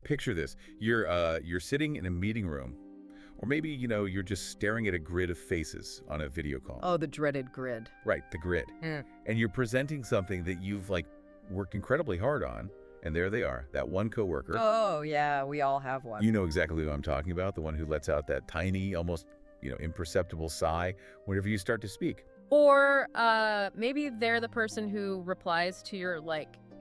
picture this. You're sitting in a meeting room, or maybe, you're just staring at a grid of faces on a video call. Oh, the dreaded grid. Right, the grid. And you're presenting something that you've, worked incredibly hard on, and there they are, that one coworker. Oh, yeah, we all have one. You know exactly who I'm talking about, the one who lets out that tiny, almost, imperceptible sigh whenever you start to speak. Or maybe they're the person who replies to your,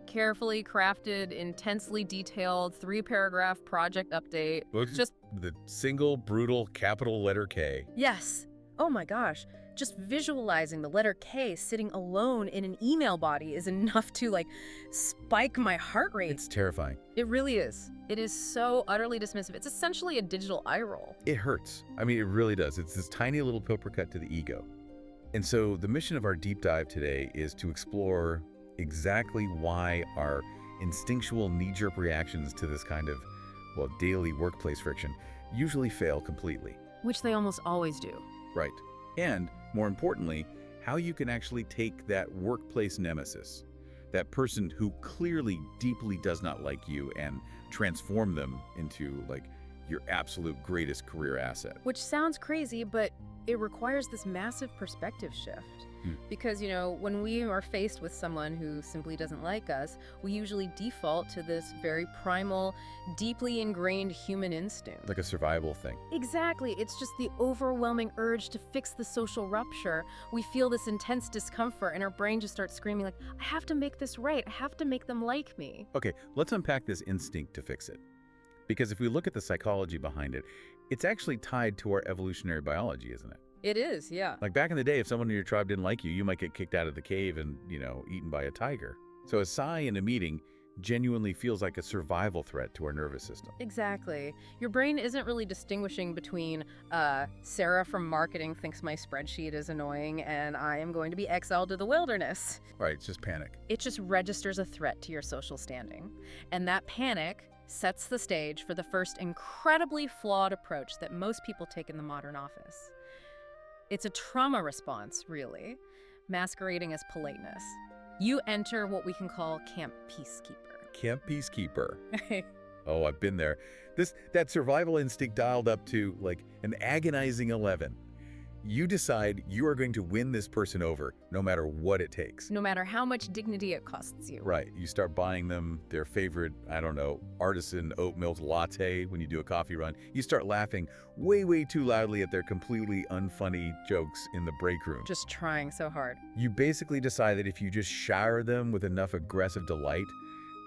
carefully crafted, intensely detailed 3-paragraph project update. Just the single, brutal, capital letter K. Yes. Oh my gosh. Just visualizing the letter K sitting alone in an email body is enough to, spike my heart rate. It's terrifying. It really is. It is so utterly dismissive. It's essentially a digital eye roll. It hurts. I mean, it really does. It's this tiny little paper cut to the ego. And so the mission of our deep dive today is to explore exactly why our instinctual knee-jerk reactions to this kind of, daily workplace friction usually fail completely. Which they almost always do. Right. And, more importantly, how you can actually take that workplace nemesis, that person who clearly deeply does not like you, and transform them into, your absolute greatest career asset. Which sounds crazy, but it requires this massive perspective shift. Because, when we are faced with someone who simply doesn't like us, we usually default to this very primal, deeply ingrained human instinct. Like a survival thing. Exactly. It's just the overwhelming urge to fix the social rupture. We feel this intense discomfort, and our brain just starts screaming I have to make this right. I have to make them like me. Okay, let's unpack this instinct to fix it. Because if we look at the psychology behind it, it's actually tied to our evolutionary biology, isn't it? It is, yeah. Back in the day, if someone in your tribe didn't like you, you might get kicked out of the cave and, eaten by a tiger. So a sigh in a meeting genuinely feels like a survival threat to our nervous system. Exactly. Your brain isn't really distinguishing between Sarah from marketing thinks my spreadsheet is annoying and I am going to be exiled to the wilderness. Right, it's just panic. It just registers a threat to your social standing. And that panic sets the stage for the first incredibly flawed approach that most people take in the modern office. It's a trauma response, really, masquerading as politeness. You enter what we can call Camp Peacekeeper. Camp Peacekeeper. Oh, I've been there. That survival instinct dialed up to, an agonizing 11. You decide you are going to win this person over, no matter what it takes. No matter how much dignity it costs you. Right. You start buying them their favorite, artisan oat milk latte when you do a coffee run. You start laughing way, way too loudly at their completely unfunny jokes in the break room. Just trying so hard. You basically decide that if you just shower them with enough aggressive delight,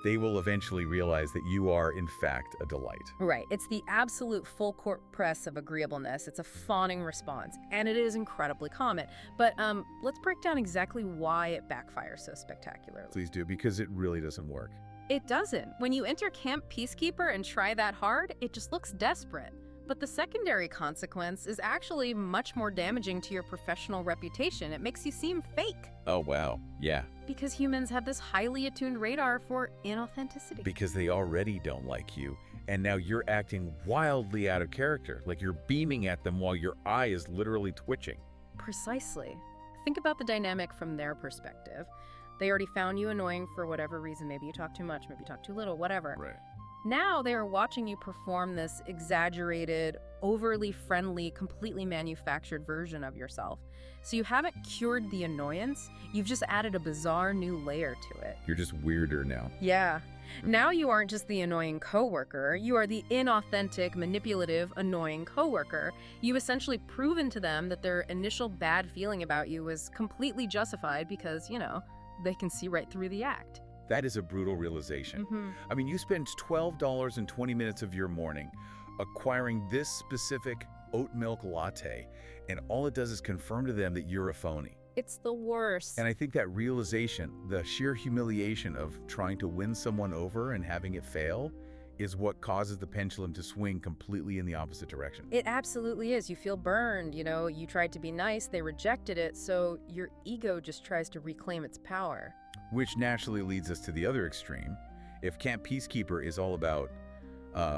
they will eventually realize that you are, in fact, a delight. Right. It's the absolute full-court press of agreeableness. It's a fawning response, and it is incredibly common. But let's break down exactly why it backfires so spectacularly. Please do, because it really doesn't work. It doesn't. When you enter Camp Peacekeeper and try that hard, it just looks desperate. But the secondary consequence is actually much more damaging to your professional reputation. It makes you seem fake. Oh, wow. Yeah. Because humans have this highly attuned radar for inauthenticity. Because they already don't like you, and now you're acting wildly out of character, like you're beaming at them while your eye is literally twitching. Precisely. Think about the dynamic from their perspective. They already found you annoying for whatever reason. Maybe you talk too much, maybe you talk too little, whatever. Right. Now they are watching you perform this exaggerated, overly friendly, completely manufactured version of yourself. So you haven't cured the annoyance, you've just added a bizarre new layer to it. You're just weirder now. Yeah. Now you aren't just the annoying coworker, you are the inauthentic, manipulative, annoying coworker. You've essentially proven to them that their initial bad feeling about you was completely justified because, they can see right through the act. That is a brutal realization. I mean, you spend $12.20 of your morning acquiring this specific oat milk latte, and all it does is confirm to them that you're a phony. It's the worst. And I think that realization, the sheer humiliation of trying to win someone over and having it fail, is what causes the pendulum to swing completely in the opposite direction. It absolutely is. You feel burned, you tried to be nice, they rejected it, so your ego just tries to reclaim its power. Which naturally leads us to the other extreme. If Camp Peacekeeper is all about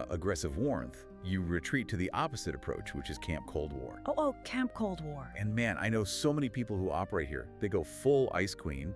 aggressive warmth, you retreat to the opposite approach, which is Camp Cold War. Oh, Camp Cold War. And man, I know so many people who operate here. They go full Ice Queen.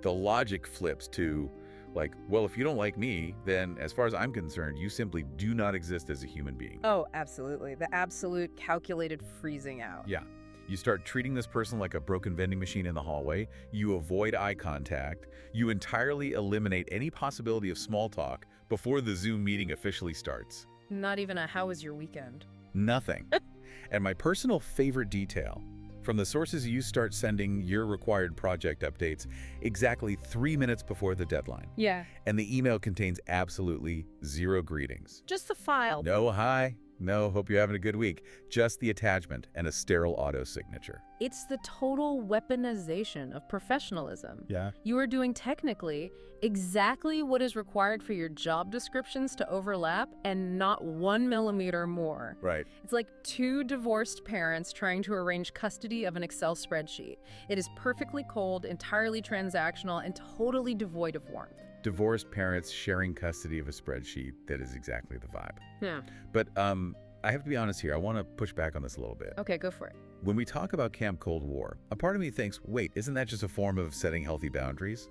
The logic flips to, Like, well, if you don't like me, then as far as I'm concerned, you simply do not exist as a human being. Oh, absolutely. The absolute calculated freezing out. Yeah. You start treating this person like a broken vending machine in the hallway. You avoid eye contact. You entirely eliminate any possibility of small talk before the Zoom meeting officially starts. Not even a "how was your weekend?" Nothing. And my personal favorite detail, from the sources you start sending your required project updates exactly 3 minutes before the deadline. Yeah. And the email contains absolutely zero greetings. Just the file. No hi, no hope you're having a good week. Just the attachment and a sterile auto signature. It's the total weaponization of professionalism. Yeah. You are doing technically exactly what is required for your job descriptions to overlap and not 1 millimeter more. Right. It's like two divorced parents trying to arrange custody of an Excel spreadsheet. It is perfectly cold, entirely transactional, and totally devoid of warmth. Divorced parents sharing custody of a spreadsheet. That is exactly the vibe. Yeah. But I have to be honest here. I want to push back on this a little bit. Okay, go for it. When we talk about Camp Cold War, a part of me thinks, wait, isn't that just a form of setting healthy boundaries?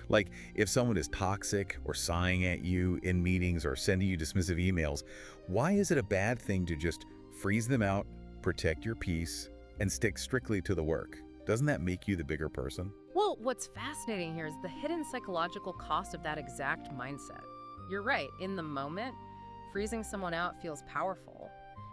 Like, if someone is toxic or sighing at you in meetings or sending you dismissive emails, why is it a bad thing to just freeze them out, protect your peace, and stick strictly to the work? Doesn't that make you the bigger person? Well, what's fascinating here is the hidden psychological cost of that exact mindset. You're right, in the moment, freezing someone out feels powerful.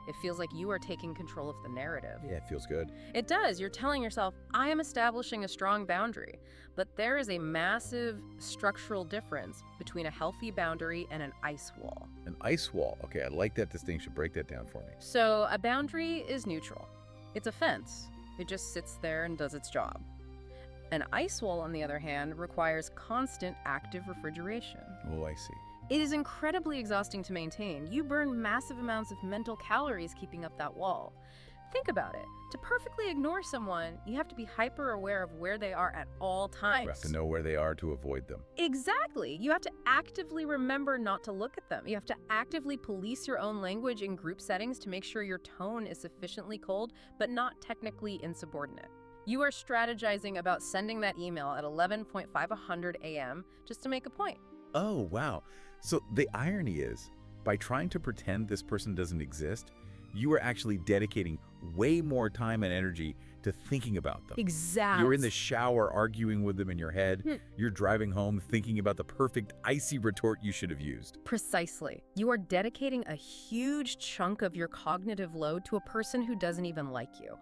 It feels like you are taking control of the narrative. Yeah, it feels good. It does. You're telling yourself, I am establishing a strong boundary. But there is a massive structural difference between a healthy boundary and an ice wall. An ice wall. Okay, I like that distinction. Break that down for me. So a boundary is neutral. It's a fence. It just sits there and does its job. An ice wall, on the other hand, requires constant active refrigeration. Oh, I see. It is incredibly exhausting to maintain. You burn massive amounts of mental calories keeping up that wall. Think about it. To perfectly ignore someone, you have to be hyper aware of where they are at all times. You have to know where they are to avoid them. Exactly. You have to actively remember not to look at them. You have to actively police your own language in group settings to make sure your tone is sufficiently cold, but not technically insubordinate. You are strategizing about sending that email at 11:05 a.m. just to make a point. Oh, wow. So the irony is, by trying to pretend this person doesn't exist, you are actually dedicating way more time and energy to thinking about them. Exactly. You're in the shower arguing with them in your head. You're driving home thinking about the perfect icy retort you should have used. Precisely. You are dedicating a huge chunk of your cognitive load to a person who doesn't even like you.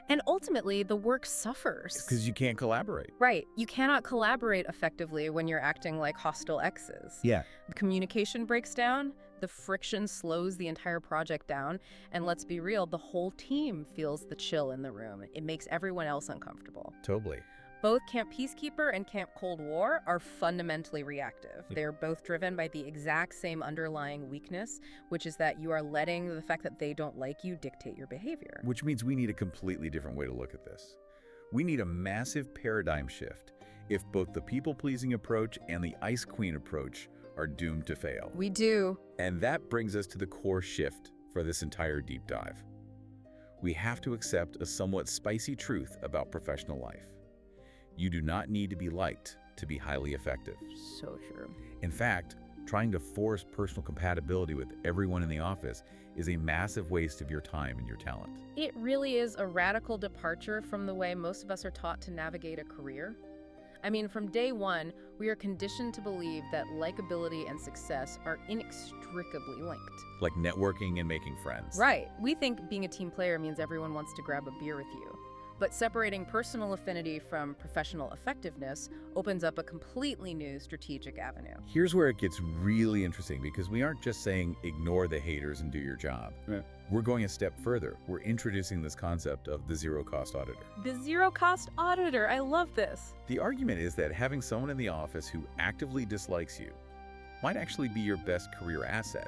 And ultimately, the work suffers. Because you can't collaborate. Right. You cannot collaborate effectively when you're acting like hostile exes. Yeah. The communication breaks down, the friction slows the entire project down, and let's be real, the whole team feels the chill in the room. It makes everyone else uncomfortable. Totally. Both Camp Peacekeeper and Camp Cold War are fundamentally reactive. They're both driven by the exact same underlying weakness, which is that you are letting the fact that they don't like you dictate your behavior. Which means we need a completely different way to look at this. We need a massive paradigm shift if both the people-pleasing approach and the Ice Queen approach are doomed to fail. We do. And that brings us to the core shift for this entire deep dive. We have to accept a somewhat spicy truth about professional life. You do not need to be liked to be highly effective. So true. In fact, trying to force personal compatibility with everyone in the office is a massive waste of your time and your talent. It really is a radical departure from the way most of us are taught to navigate a career. I mean, from day one, we are conditioned to believe that likability and success are inextricably linked. Like networking and making friends. Right. We think being a team player means everyone wants to grab a beer with you. But separating personal affinity from professional effectiveness opens up a completely new strategic avenue. Here's where it gets really interesting, because we aren't just saying ignore the haters and do your job. Yeah. We're going a step further. We're introducing this concept of the zero-cost auditor. The zero-cost auditor, I love this. The argument is that having someone in the office who actively dislikes you might actually be your best career asset,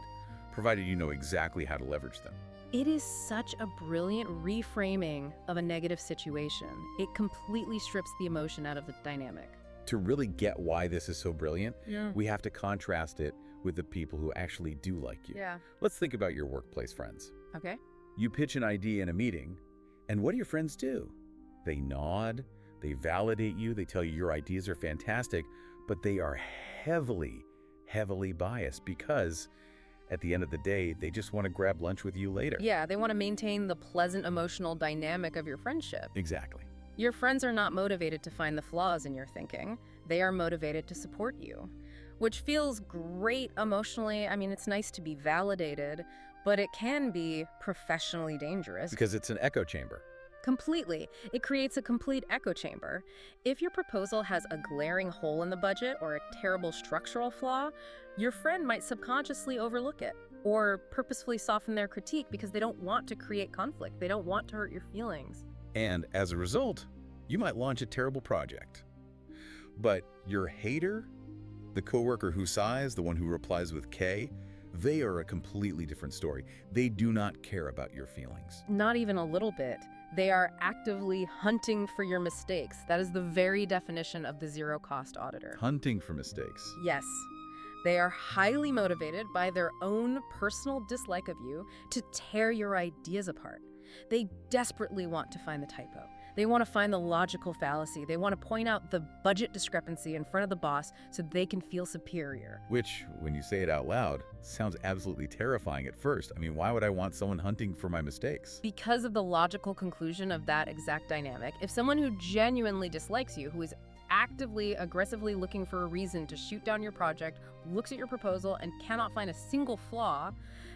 provided you know exactly how to leverage them. It is such a brilliant reframing of a negative situation. It completely strips the emotion out of the dynamic. To really get why this is so brilliant, Yeah. we have to contrast it with the people who actually do like you. Yeah. Let's think about your workplace friends. Okay. You pitch an idea in a meeting, and what do your friends do? They nod, they validate you, they tell you your ideas are fantastic, but they are heavily, heavily biased because at the end of the day, they just want to grab lunch with you later. Yeah, they want to maintain the pleasant emotional dynamic of your friendship. Exactly. Your friends are not motivated to find the flaws in your thinking. They are motivated to support you, which feels great emotionally. I mean, it's nice to be validated, but it can be professionally dangerous. Because it's an echo chamber. Completely. It creates a complete echo chamber. If your proposal has a glaring hole in the budget or a terrible structural flaw, your friend might subconsciously overlook it or purposefully soften their critique because they don't want to create conflict. They don't want to hurt your feelings. And as a result, you might launch a terrible project. But your hater, the coworker who sighs, the one who replies with K, they are a completely different story. They do not care about your feelings. Not even a little bit. They are actively hunting for your mistakes. That is the very definition of the zero-cost auditor. Hunting for mistakes. Yes. They are highly motivated by their own personal dislike of you to tear your ideas apart. They desperately want to find the typo. They want to find the logical fallacy. They want to point out the budget discrepancy in front of the boss so they can feel superior. Which, when you say it out loud, sounds absolutely terrifying at first. I mean, why would I want someone hunting for my mistakes? Because of the logical conclusion of that exact dynamic, if someone who genuinely dislikes you, who is actively, aggressively looking for a reason to shoot down your project, looks at your proposal and cannot find a single flaw,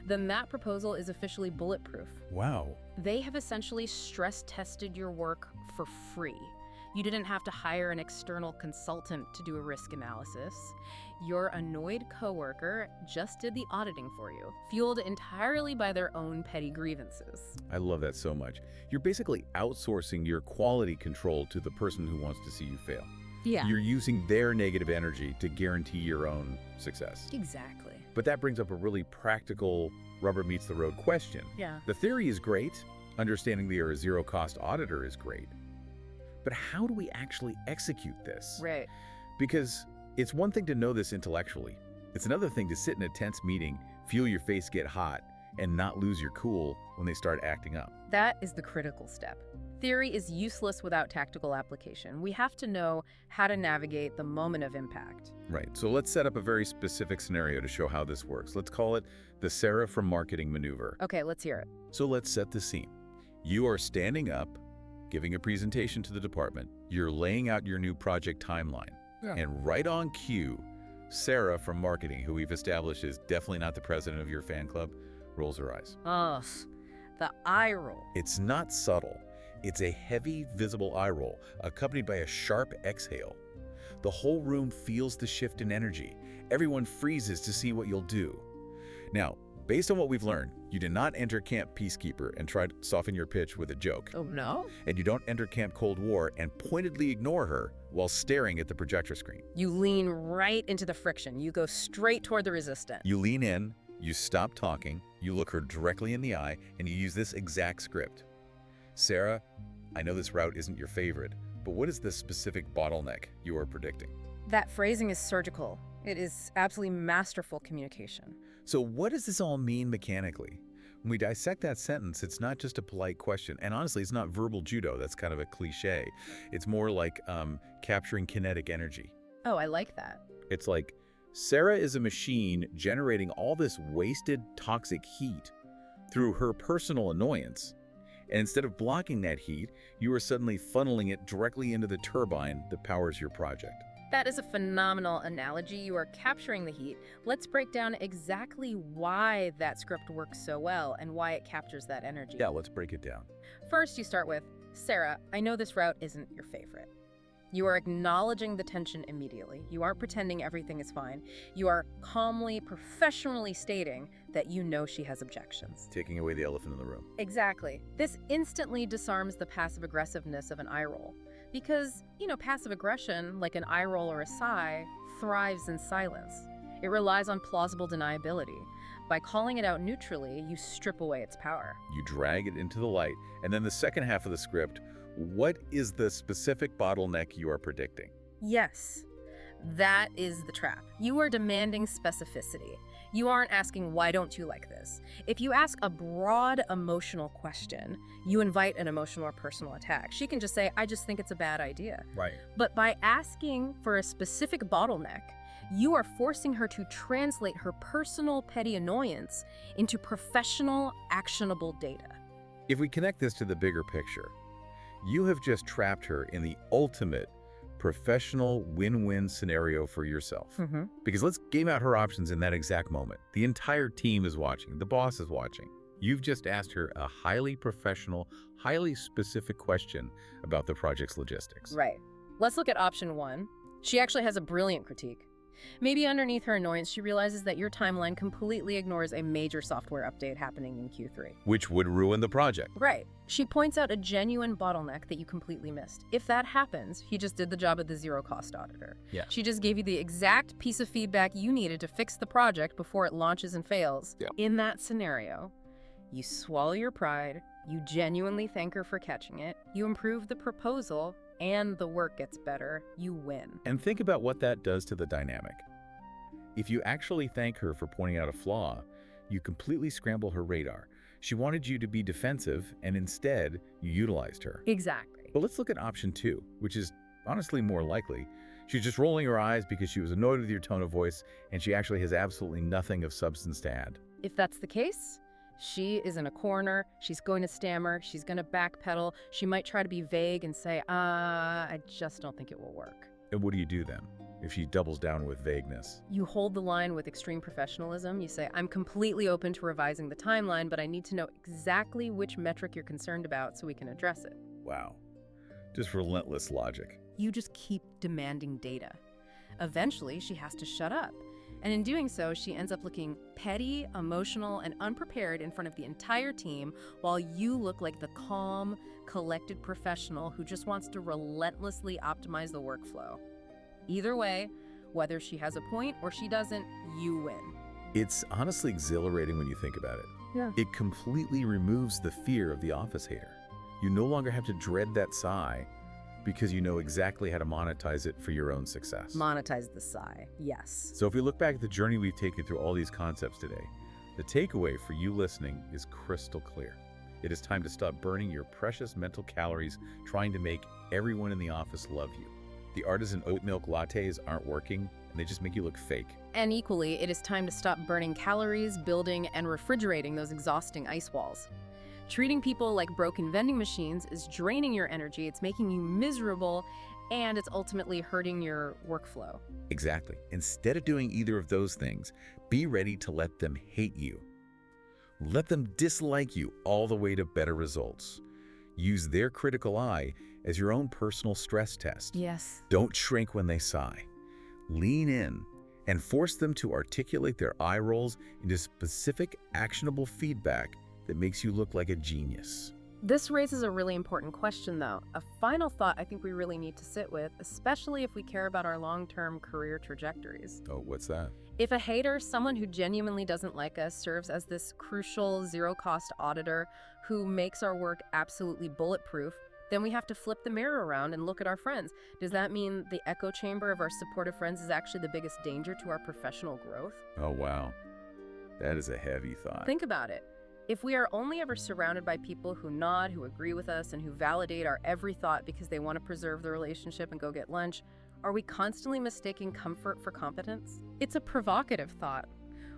then that proposal is officially bulletproof. Wow. They have essentially stress-tested your work for free. You didn't have to hire an external consultant to do a risk analysis. Your annoyed coworker just did the auditing for you, fueled entirely by their own petty grievances. I love that so much. You're basically outsourcing your quality control to the person who wants to see you fail. Yeah. You're using their negative energy to guarantee your own success. Exactly. But that brings up a really practical rubber meets the road question. Yeah. The theory is great. Understanding that you're a zero-cost auditor is great. But how do we actually execute this? Right. Because it's one thing to know this intellectually. It's another thing to sit in a tense meeting, feel your face get hot, and not lose your cool when they start acting up. That is the critical step. Theory is useless without tactical application. We have to know how to navigate the moment of impact. Right, so let's set up a very specific scenario to show how this works. Let's call it the Sarah from Marketing maneuver. Okay, let's hear it. So let's set the scene. You are standing up, giving a presentation to the department. You're laying out your new project timeline. Yeah. And right on cue, Sarah from Marketing, who we've established is definitely not the president of your fan club, rolls her eyes. Ugh, the eye roll. It's not subtle. It's a heavy, visible eye roll, accompanied by a sharp exhale. The whole room feels the shift in energy. Everyone freezes to see what you'll do. Now, based on what we've learned, you did not enter Camp Peacekeeper and try to soften your pitch with a joke. Oh, no? And you don't enter Camp Cold War and pointedly ignore her while staring at the projector screen. You lean right into the friction. You go straight toward the resistance. You lean in, you stop talking, you look her directly in the eye, and you use this exact script. Sarah, I know this route isn't your favorite, but what is the specific bottleneck you are predicting? That phrasing is surgical. It is absolutely masterful communication. So what does this all mean mechanically? When we dissect that sentence, it's not just a polite question. And honestly, it's not verbal judo. That's kind of a cliche. It's more like capturing kinetic energy. Oh, I like that. It's like, Sarah is a machine generating all this wasted toxic heat through her personal annoyance. And instead of blocking that heat, you are suddenly funneling it directly into the turbine that powers your project. That is a phenomenal analogy. You are capturing the heat. Let's break down exactly why that script works so well and why it captures that energy. Yeah, let's break it down. First, you start with, Sarah, I know this route isn't your favorite. You are acknowledging the tension immediately. You aren't pretending everything is fine. You are calmly, professionally stating that you know she has objections. Taking away the elephant in the room. Exactly. This instantly disarms the passive aggressiveness of an eye roll. Because, passive aggression, like an eye roll or a sigh, thrives in silence. It relies on plausible deniability. By calling it out neutrally, you strip away its power. You drag it into the light, and then the second half of the script, what is the specific bottleneck you are predicting? Yes, that is the trap. You are demanding specificity. You aren't asking, why don't you like this? If you ask a broad emotional question, you invite an emotional or personal attack. She can just say, I just think it's a bad idea. Right. But by asking for a specific bottleneck, you are forcing her to translate her personal petty annoyance into professional, actionable data. If we connect this to the bigger picture, you have just trapped her in the ultimate professional win-win scenario for yourself. Because let's game out her options in that exact moment. The entire team is watching. The boss is watching. You've just asked her a highly professional, highly specific question about the project's logistics. Right. Let's look at option 1. She actually has a brilliant critique. Maybe underneath her annoyance, she realizes that your timeline completely ignores a major software update happening in Q3. Which would ruin the project. Right. She points out a genuine bottleneck that you completely missed. If that happens, he just did the job of the zero-cost auditor. Yeah. She just gave you the exact piece of feedback you needed to fix the project before it launches and fails. Yeah. In that scenario, you swallow your pride, you genuinely thank her for catching it, you improve the proposal, and the work gets better. You win. And think about what that does to the dynamic. If you actually thank her for pointing out a flaw, you completely scramble her radar. She wanted you to be defensive, and instead, you utilized her. Exactly. But let's look at option 2, which is honestly more likely. She's just rolling her eyes because she was annoyed with your tone of voice, and she actually has absolutely nothing of substance to add. If that's the case, she is in a corner, she's going to stammer, she's going to backpedal, she might try to be vague and say, I just don't think it will work. And what do you do then, if she doubles down with vagueness? You hold the line with extreme professionalism. You say, I'm completely open to revising the timeline, but I need to know exactly which metric you're concerned about so we can address it. Wow. Just relentless logic. You just keep demanding data. Eventually, she has to shut up. And in doing so, she ends up looking petty, emotional, and unprepared in front of the entire team, while you look like the calm, collected professional who just wants to relentlessly optimize the workflow. Either way, whether she has a point or she doesn't, you win. It's honestly exhilarating when you think about it. Yeah. It completely removes the fear of the office hater. You no longer have to dread that sigh because you know exactly how to monetize it for your own success. Monetize the sigh, yes. So if we look back at the journey we've taken through all these concepts today, the takeaway for you listening is crystal clear. It is time to stop burning your precious mental calories trying to make everyone in the office love you. The artisan oat milk lattes aren't working, and they just make you look fake. And equally, it is time to stop burning calories, building, and refrigerating those exhausting ice walls. Treating people like broken vending machines is draining your energy, it's making you miserable, and it's ultimately hurting your workflow. Exactly. Instead of doing either of those things, be ready to let them hate you. Let them dislike you all the way to better results. Use their critical eye as your own personal stress test. Yes. Don't shrink when they sigh. Lean in and force them to articulate their eye rolls into specific, actionable feedback that makes you look like a genius. This raises a really important question, though. A final thought I think we really need to sit with, especially if we care about our long-term career trajectories. Oh, what's that? If a hater, someone who genuinely doesn't like us, serves as this crucial zero-cost auditor who makes our work absolutely bulletproof, then we have to flip the mirror around and look at our friends. Does that mean the echo chamber of our supportive friends is actually the biggest danger to our professional growth? Oh, wow. That is a heavy thought. Think about it. If we are only ever surrounded by people who nod, who agree with us, and who validate our every thought because they want to preserve the relationship and go get lunch, are we constantly mistaking comfort for competence? It's a provocative thought.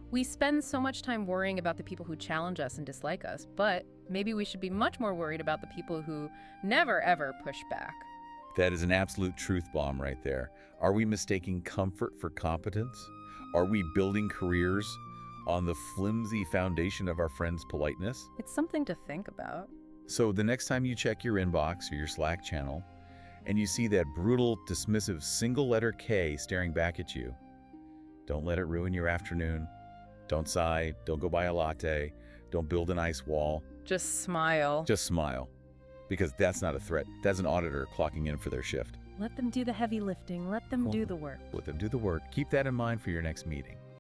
We spend so much time worrying about the people who challenge us and dislike us, but maybe we should be much more worried about the people who never ever push back. That is an absolute truth bomb right there. Are we mistaking comfort for competence? Are we building careers on the flimsy foundation of our friends' politeness? It's something to think about. So the next time you check your inbox or your Slack channel and you see that brutal, dismissive single letter K staring back at you, don't let it ruin your afternoon. Don't sigh, don't go buy a latte, don't build an ice wall. Just smile. Just smile, because that's not a threat. That's an auditor clocking in for their shift. Let them do the heavy lifting. Let them do the work. Let them do the work. Keep that in mind for your next meeting.